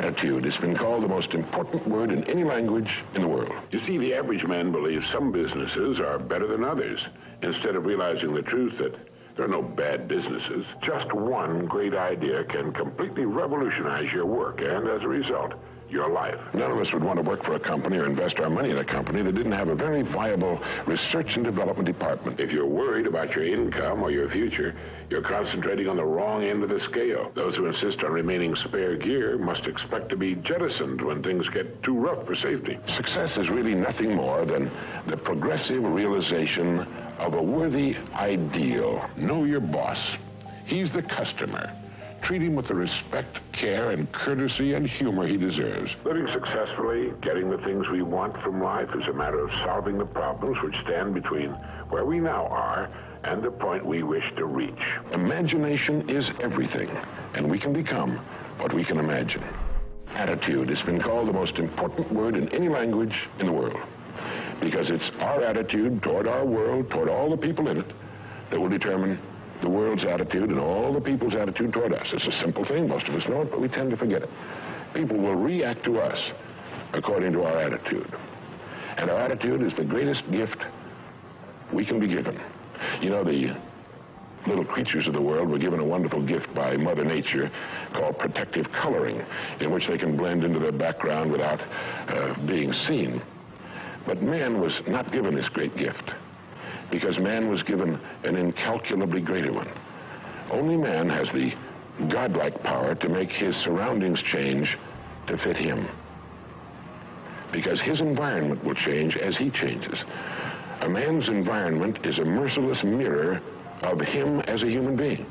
Attitude has been called the most important word in any language in the world. You see, the average man believes some businesses are better than others, instead of realizing the truth that there are no bad businesses. Just one great idea can completely revolutionize your work and, as a result, your life. None of us would want to work for a company or invest our money in a company that didn't have a very viable research and development department. If you're worried about your income or your future, you're concentrating on the wrong end of the scale. Those who insist on remaining spare gear must expect to be jettisoned when things get too rough for safety. Success is really nothing more than the progressive realization of a worthy ideal. Know your boss. He's the customer. Treat him with the respect, care, and courtesy and humor he deserves. Living successfully, getting the things we want from life is a matter of solving the problems which stand between where we now are and the point we wish to reach. Imagination is everything, and we can become what we can imagine. Attitude has been called the most important word in any language in the world, because it's our attitude toward our world, toward all the people in it, that will determine the world's attitude and all the people's attitude toward us. It's a simple thing. Most of us know it, but we tend to forget it. People will react to us according to our attitude. And our attitude is the greatest gift we can be given. You know, the little creatures of the world were given a wonderful gift by Mother Nature called protective coloring, in which they can blend into their background without being seen. But man was not given this great gift, because man was given an incalculably greater one. Only man has the godlike power to make his surroundings change to fit him, because his environment will change as he changes. A man's environment is a merciless mirror of him as a human being.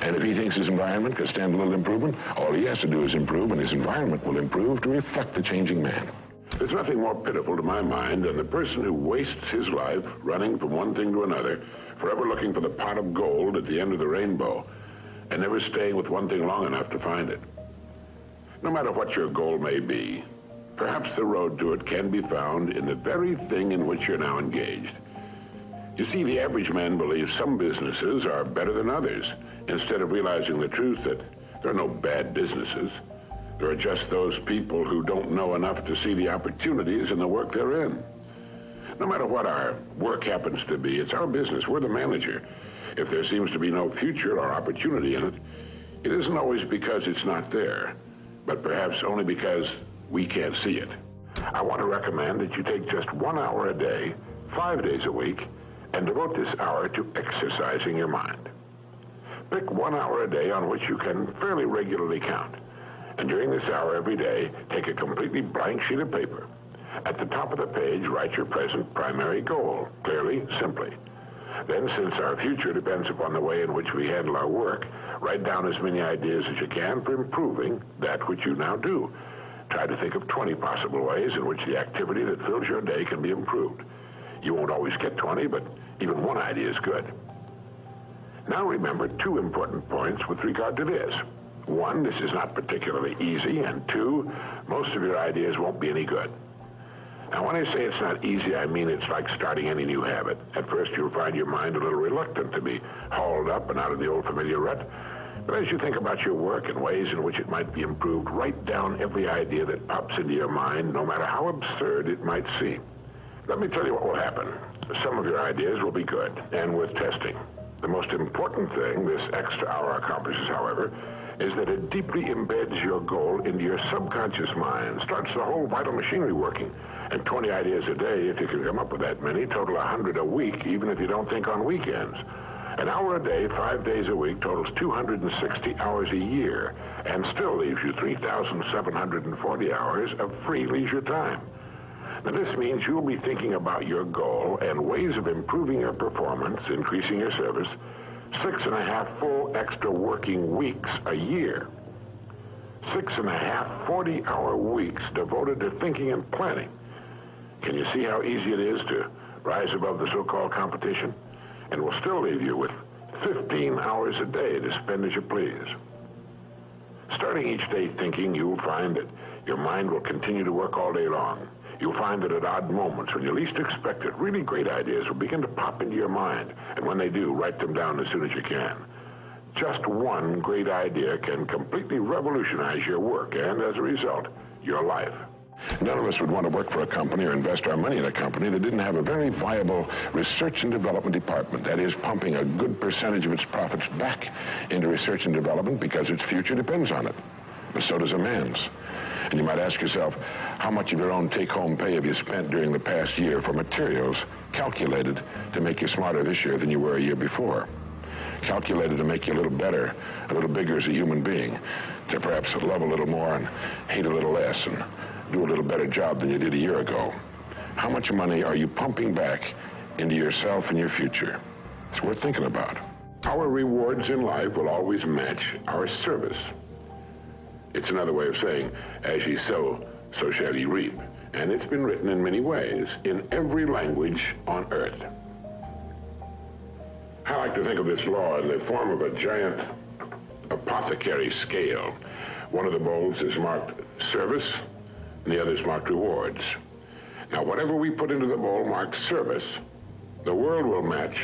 And if he thinks his environment can stand a little improvement, all he has to do is improve, and his environment will improve to reflect the changing man. There's nothing more pitiful to my mind than the person who wastes his life running from one thing to another, forever looking for the pot of gold at the end of the rainbow, and never staying with one thing long enough to find it. No matter what your goal may be, perhaps the road to it can be found in the very thing in which you're now engaged. You see, the average man believes some businesses are better than others, instead of realizing the truth that there are no bad businesses. There are just those people who don't know enough to see the opportunities in the work they're in. No matter what our work happens to be, it's our business. We're the manager. If there seems to be no future or opportunity in it, it isn't always because it's not there, but perhaps only because we can't see it. I want to recommend that you take just 1 hour a day, 5 days a week, and devote this hour to exercising your mind. Pick 1 hour a day on which you can fairly regularly count. And during this hour every day, take a completely blank sheet of paper. At the top of the page, write your present primary goal, clearly, simply. Then, since our future depends upon the way in which we handle our work, write down as many ideas as you can for improving that which you now do. Try to think of 20 possible ways in which the activity that fills your day can be improved. You won't always get 20, but even one idea is good. Now remember 2 important points with regard to this. 1, this is not particularly easy, and 2, most of your ideas won't be any good. Now, when I say it's not easy, I mean it's like starting any new habit. At first, you'll find your mind a little reluctant to be hauled up and out of the old familiar rut. But as you think about your work and ways in which it might be improved, write down every idea that pops into your mind, no matter how absurd it might seem. Let me tell you what will happen. Some of your ideas will be good and worth testing. The most important thing this extra hour accomplishes, however, is that it deeply embeds your goal into your subconscious mind, starts the whole vital machinery working. And 20 ideas a day, if you can come up with that many, total 100 a week, even if you don't think on weekends. An hour a day, 5 days a week, totals 260 hours a year, and still leaves you 3,740 hours of free leisure time. Now, this means you'll be thinking about your goal and ways of improving your performance, increasing your service, 6.5 full extra working weeks a year. 6.5 40-hour weeks devoted to thinking and planning. Can you see how easy it is to rise above the so-called competition? And will still leave you with 15 hours a day to spend as you please. Starting each day thinking, you'll find that your mind will continue to work all day long. You'll find that at odd moments, when you least expect it, really great ideas will begin to pop into your mind. And when they do, write them down as soon as you can. Just one great idea can completely revolutionize your work and, as a result, your life. None of us would want to work for a company or invest our money in a company that didn't have a very viable research and development department. That is, pumping a good percentage of its profits back into research and development because its future depends on it. But so does a man's. And you might ask yourself, how much of your own take-home pay have you spent during the past year for materials calculated to make you smarter this year than you were a year before? Calculated to make you a little better, a little bigger as a human being, to perhaps love a little more and hate a little less and do a little better job than you did a year ago. How much money are you pumping back into yourself and your future? It's worth thinking about. Our rewards in life will always match our service. It's another way of saying, as ye sow, so shall ye reap. And it's been written in many ways, in every language on earth. I like to think of this law in the form of a giant apothecary scale. One of the bowls is marked service, and the other is marked rewards. Now, whatever we put into the bowl marked service, the world will match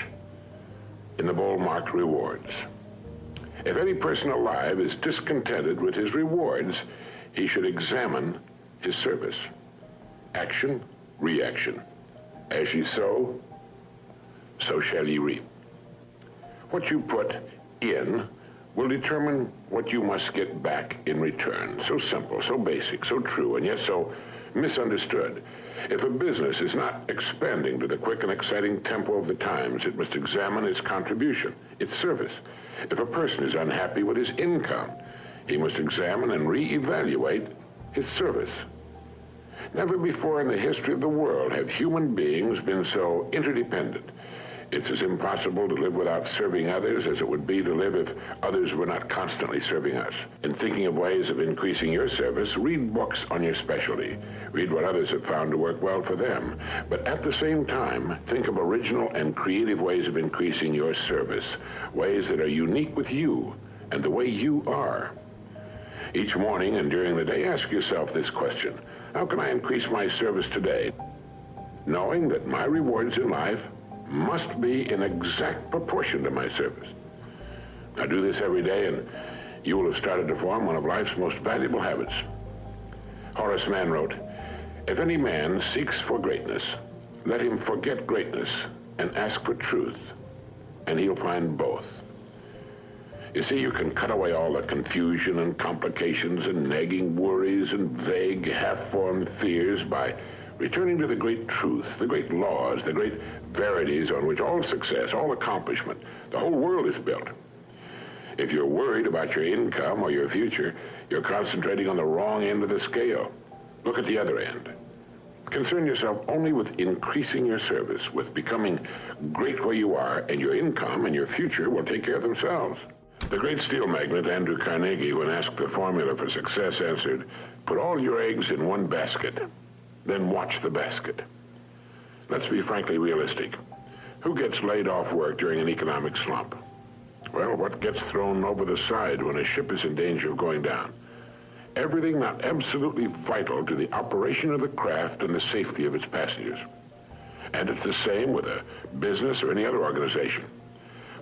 in the bowl marked rewards. If any person alive is discontented with his rewards, he should examine his service. Action, reaction. As ye sow, so shall ye reap. What you put in will determine what you must get back in return. So simple, so basic, so true, and yet so misunderstood. If a business is not expanding to the quick and exciting tempo of the times, it must examine its contribution, its service. If a person is unhappy with his income, he must examine and reevaluate his service. Never before in the history of the world have human beings been so interdependent. It's as impossible to live without serving others as it would be to live if others were not constantly serving us. In thinking of ways of increasing your service, read books on your specialty. Read what others have found to work well for them. But at the same time, think of original and creative ways of increasing your service, ways that are unique with you and the way you are. Each morning and during the day, ask yourself this question: how can I increase my service today? Knowing that my rewards in life must be in exact proportion to my service. Now do this every day and you will have started to form one of life's most valuable habits. Horace Mann wrote, "If any man seeks for greatness, let him forget greatness and ask for truth, and he'll find both." You see, you can cut away all the confusion and complications and nagging worries and vague, half-formed fears by returning to the great truth, the great laws, the great verities on which all success, all accomplishment, the whole world is built. If you're worried about your income or your future, you're concentrating on the wrong end of the scale. Look at the other end. Concern yourself only with increasing your service, with becoming great where you are, and your income and your future will take care of themselves. The great steel magnate Andrew Carnegie, when asked the formula for success, answered, "Put all your eggs in one basket, then watch the basket." Let's be frankly realistic. Who gets laid off work during an economic slump? Well, what gets thrown over the side when a ship is in danger of going down? Everything not absolutely vital to the operation of the craft and the safety of its passengers. And it's the same with a business or any other organization.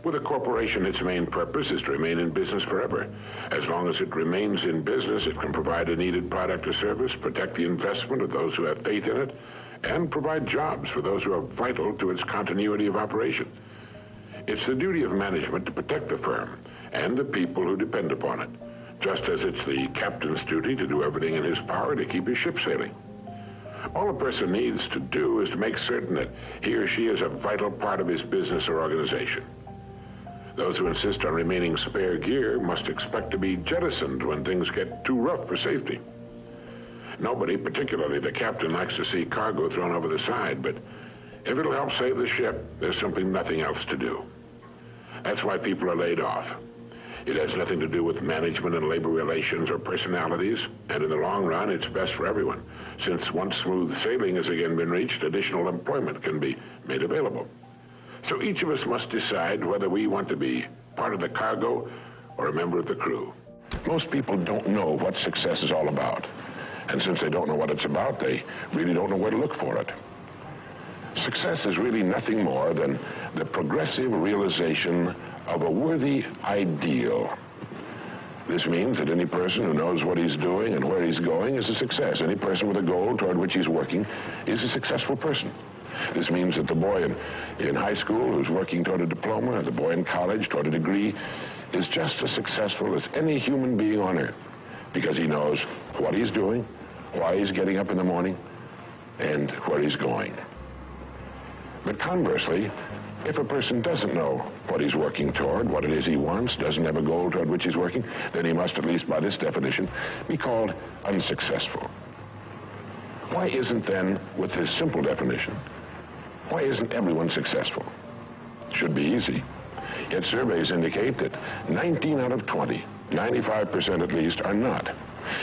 With a corporation, its main purpose is to remain in business forever. As long as it remains in business, it can provide a needed product or service, protect the investment of those who have faith in it, and provide jobs for those who are vital to its continuity of operation. It's the duty of management to protect the firm and the people who depend upon it, just as it's the captain's duty to do everything in his power to keep his ship sailing. All a person needs to do is to make certain that he or she is a vital part of his business or organization. Those who insist on remaining spare gear must expect to be jettisoned when things get too rough for safety. Nobody, particularly the captain, likes to see cargo thrown over the side, but if it'll help save the ship, there's simply nothing else to do. That's why people are laid off. It has nothing to do with management and labor relations or personalities, and in the long run, it's best for everyone, since once smooth sailing has again been reached, additional employment can be made available. So each of us must decide whether we want to be part of the cargo or a member of the crew. Most people don't know what success is all about. And since they don't know what it's about, they really don't know where to look for it. Success is really nothing more than the progressive realization of a worthy ideal. This means that any person who knows what he's doing and where he's going is a success. Any person with a goal toward which he's working is a successful person. This means that the boy in high school who's working toward a diploma, or the boy in college toward a degree, is just as successful as any human being on earth, because he knows what he's doing, why he's getting up in the morning, and where he's going. But conversely, if a person doesn't know what he's working toward, what it is he wants, doesn't have a goal toward which he's working, then he must, at least by this definition, be called unsuccessful. Why isn't then, with this simple definition, why isn't everyone successful? Should be easy. Yet surveys indicate that 19 out of 20, 95% at least, are not.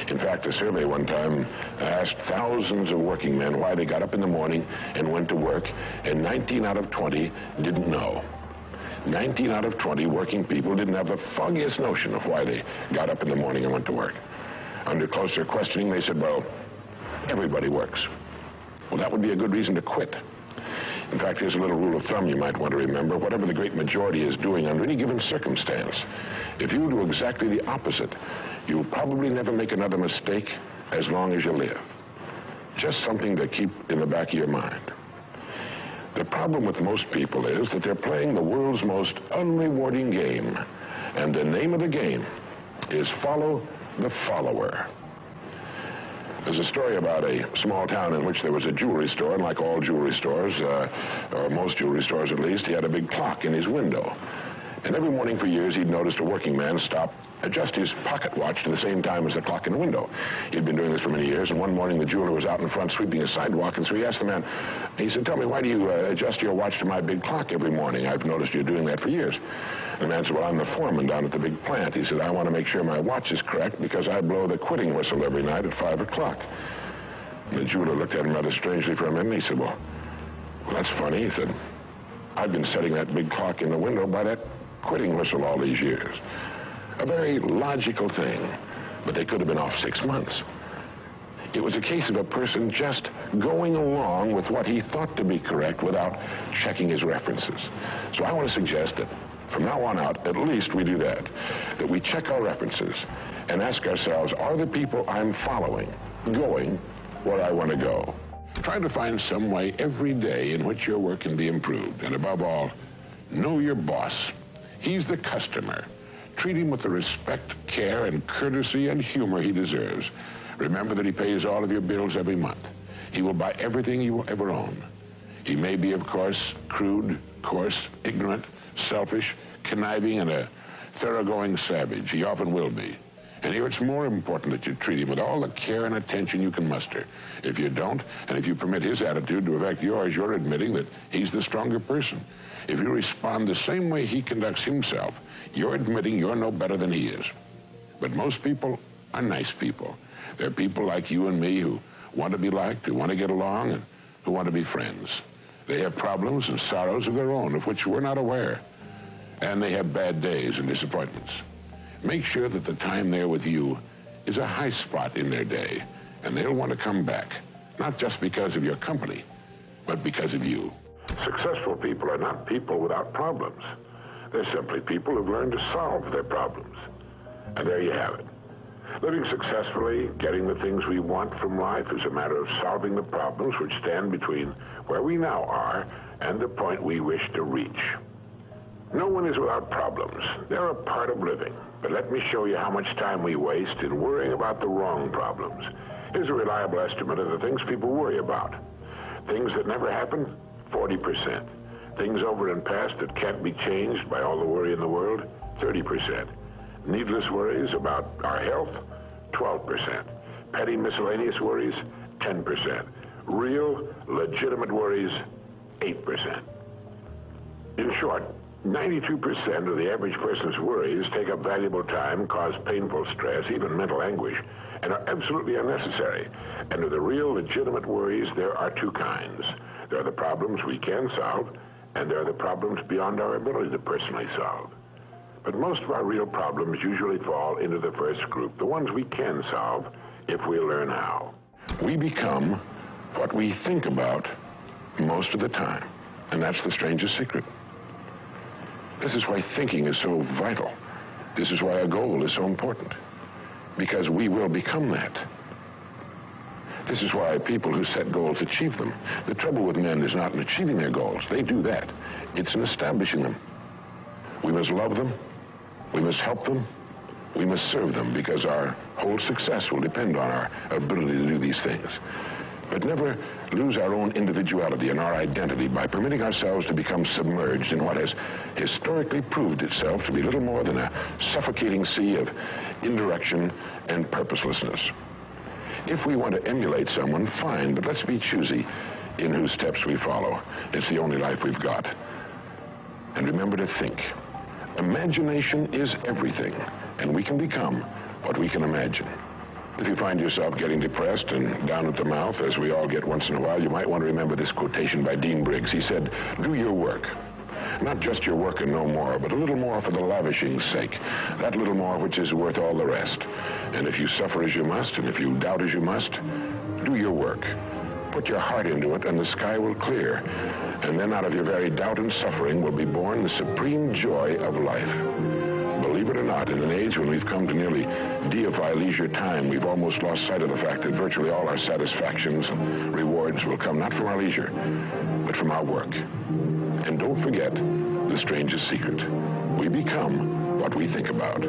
In fact, a survey one time asked thousands of working men why they got up in the morning and went to work, and 19 out of 20 didn't know. 19 out of 20 working people didn't have the foggiest notion of why they got up in the morning and went to work. Under closer questioning, they said, well, everybody works. Well, that would be a good reason to quit. In fact, here's a little rule of thumb you might want to remember. Whatever the great majority is doing under any given circumstance, if you do exactly the opposite, you'll probably never make another mistake as long as you live. Just something to keep in the back of your mind. The problem with most people is that they're playing the world's most unrewarding game, and the name of the game is follow the follower. There's a story about a small town in which there was a jewelry store, and like all jewelry stores, or most jewelry stores at least, he had a big clock in his window. And every morning for years, he'd noticed a working man stop, adjust his pocket watch to the same time as the clock in the window. He'd been doing this for many years, and one morning the jeweler was out in front sweeping a sidewalk, and so he asked the man, he said, tell me, why do you adjust your watch to my big clock every morning? I've noticed you doing that for years. The man said, well, I'm the foreman down at the big plant. He said, I want to make sure my watch is correct because I blow the quitting whistle every night at 5 o'clock. And the jeweler looked at him rather strangely for a minute, and he said, well, that's funny. He said, I've been setting that big clock in the window by that quitting whistle all these years. A very logical thing, but they could have been off 6 months. It was a case of a person just going along with what he thought to be correct without checking his references. So I want to suggest that from now on out, at least we do that we check our references and ask ourselves, are the people I'm following going where I want to go? Try to find some way every day in which your work can be improved. And above all, know your boss. He's the customer. Treat him with the respect, care, and courtesy and humor he deserves. Remember that he pays all of your bills every month. He will buy everything you will ever own. He may be, of course, crude, coarse, ignorant, selfish, conniving, and a thoroughgoing savage. He often will be. And here it's more important that you treat him with all the care and attention you can muster. If you don't, and if you permit his attitude to affect yours, you're admitting that he's the stronger person. If you respond the same way he conducts himself, you're admitting you're no better than he is. But most people are nice people. They're people like you and me who want to be liked, who want to get along, and who want to be friends. They have problems and sorrows of their own, of which we're not aware. And they have bad days and disappointments. Make sure that the time they're with you is a high spot in their day, and they'll want to come back, not just because of your company, but because of you. Successful people are not people without problems. They're simply people who've learned to solve their problems. And there you have it. Living successfully, getting the things we want from life is a matter of solving the problems which stand between where we now are and the point we wish to reach. No one is without problems. They're a part of living. But let me show you how much time we waste in worrying about the wrong problems. Here's a reliable estimate of the things people worry about. Things that never happen, 40%. Things over and past that can't be changed by all the worry in the world, 30%. Needless worries about our health, 12%. Petty miscellaneous worries, 10%. Real, legitimate worries, 8%. In short, 92% of the average person's worries take up valuable time, cause painful stress, even mental anguish, and are absolutely unnecessary. And of the real, legitimate worries, there are two kinds. There are the problems we can solve, and there are the problems beyond our ability to personally solve. But most of our real problems usually fall into the first group, the ones we can solve if we learn how. We become what we think about most of the time, and that's the strangest secret. This is why thinking is so vital. This is why a goal is so important. Because we will become that. This is why people who set goals achieve them. The trouble with men is not in achieving their goals. They do that. It's in establishing them. We must love them. We must help them. We must serve them, because our whole success will depend on our ability to do these things. But never lose our own individuality and our identity by permitting ourselves to become submerged in what has historically proved itself to be little more than a suffocating sea of indirection and purposelessness. If we want to emulate someone, fine, but let's be choosy in whose steps we follow. It's the only life we've got. And remember to think. Imagination is everything, and we can become what we can imagine. If you find yourself getting depressed and down at the mouth, as we all get once in a while, you might want to remember this quotation by Dean Briggs. He said, "Do your work. Not just your work and no more, but a little more for the lavishing's sake. That little more which is worth all the rest. And if you suffer as you must, and if you doubt as you must, do your work. Put your heart into it, and the sky will clear. And then out of your very doubt and suffering will be born the supreme joy of life." Believe it or not, in an age when we've come to nearly deify leisure time, we've almost lost sight of the fact that virtually all our satisfactions and rewards will come not from our leisure, but from our work. And don't forget the strangest secret. We become what we think about.